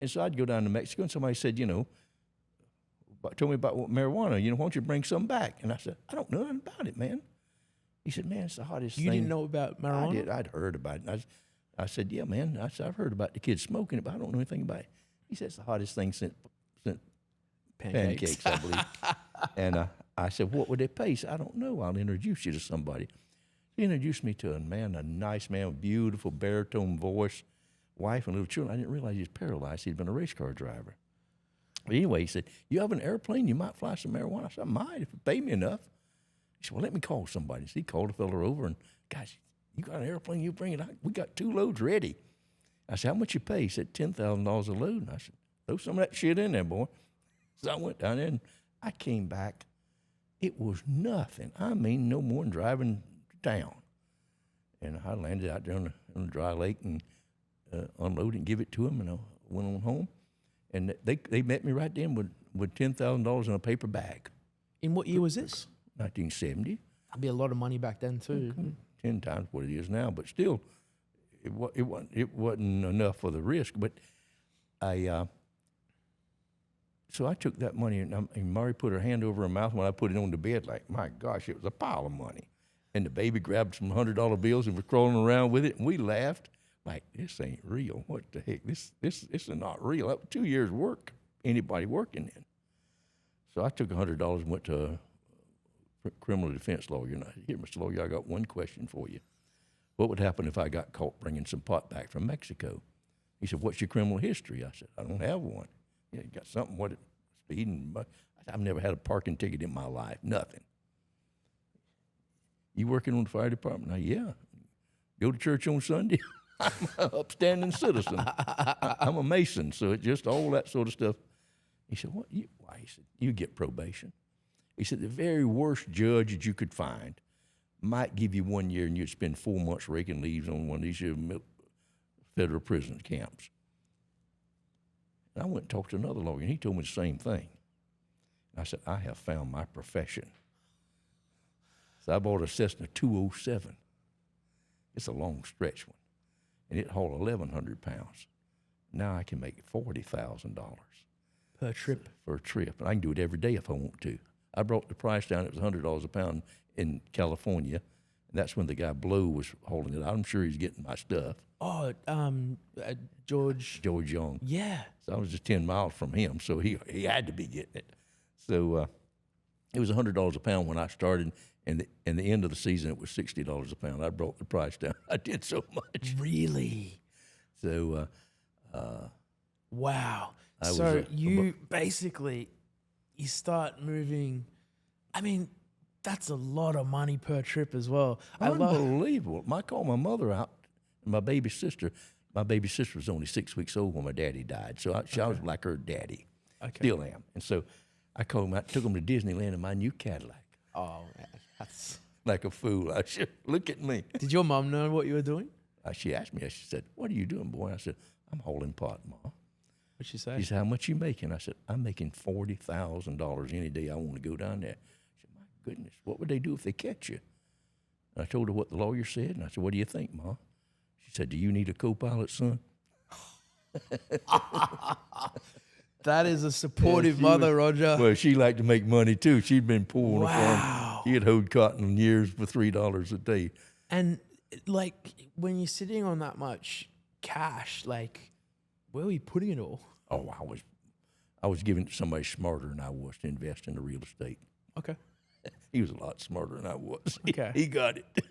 And so I'd go down to Mexico, and somebody said, told me about marijuana. Why don't you bring some back? And I said, I don't know nothing about it, man. He said, man, it's the hottest thing. You didn't know about marijuana? I did. I'd heard about it. And I said, yeah, man. I said, I've heard about the kids smoking it, but I don't know anything about it. He said, it's the hottest thing since pancakes, I believe. And I said, what would they pay? He said, I don't know. I'll introduce you to somebody. He introduced me to a nice man with beautiful baritone voice, wife and little children. I didn't realize he was paralyzed. He'd been a race car driver. But anyway, he said, you have an airplane? You might fly some marijuana. I said, I might if it paid me enough. He said, well, let me call somebody. So he called a fella over, and, guys, you got an airplane? You bring it out. We got 2 loads ready. I said, how much you pay? He said, $10,000 a load. And I said, throw some of that shit in there, boy. So I went down there, and I came back. It was nothing. I mean, no more than driving to town. And I landed out there on the dry lake and unloaded and give it to him, and I went on home. And they met me right then with $10,000 in a paper bag. In what year was this? 1970. That'd be a lot of money back then too. 10 times what it is now, but still, it wasn't enough for the risk. But so I took that money, and Murray put her hand over her mouth when I put it on the bed. Like, my gosh, it was a pile of money. And the baby grabbed some $100 bills and was crawling around with it, and we laughed. Like, this ain't real. What the heck? This is not real. That was 2 years' work, anybody working in. So I took $100 and went to a criminal defense lawyer. And I said, here, Mr. Lawyer, I got one question for you. What would happen if I got caught bringing some pot back from Mexico? He said, what's your criminal history? I said, I don't have one. Yeah, you got something, what, speeding? I said, I've never had a parking ticket in my life, nothing. You working on the fire department? Yeah. Go to church on Sunday? I'm an upstanding citizen. I'm a Mason, so it's just all that sort of stuff. He said, what? Why? He said, you get probation. He said, the very worst judge that you could find might give you 1 year and you'd spend 4 months raking leaves on one of these federal prison camps. And I went and talked to another lawyer, and he told me the same thing. I said, I have found my profession. So I bought a Cessna 207. It's a long stretch one, and it hauled 1,100 pounds. Now I can make $40,000 per trip. For a trip, and I can do it every day if I want to. I brought the price down. It was $100 a pound in California, and that's when the guy Blow was holding it. I'm sure he's getting my stuff. Oh, George Young. Yeah. So I was just 10 miles from him, so he had to be getting it. So it was $100 a pound when I started, and the end of the season it was $60 a pound. I brought the price down. I did so much. Really? So, wow. So you basically, you start moving. I mean, that's a lot of money per trip as well. Unbelievable. I called my mother out, and my baby sister. My baby sister was only 6 weeks old when my daddy died, so I was like her daddy. Okay. Still am. And so I called him out, took him to Disneyland in my new Cadillac. Oh, man. That's like a fool. I said, look at me. Did your mom know what you were doing? She asked me, she said, what are you doing, boy? I said, I'm hauling pot, Ma. What'd she say? She said, how much you making? I said, I'm making $40,000 any day I want to go down there. She said, my goodness, what would they do if they catch you? And I told her what the lawyer said, and I said, what do you think, Ma? She said, do you need a co-pilot, son? That is a supportive mother, Roger. Well, she liked to make money, too. She'd been pulling a farm. She had hoed cotton years for $3 a day. And, like, when you're sitting on that much cash, like, where were you putting it all? Oh, I was giving it to somebody smarter than I was to invest in the real estate. Okay. He was a lot smarter than I was. Okay. He got it.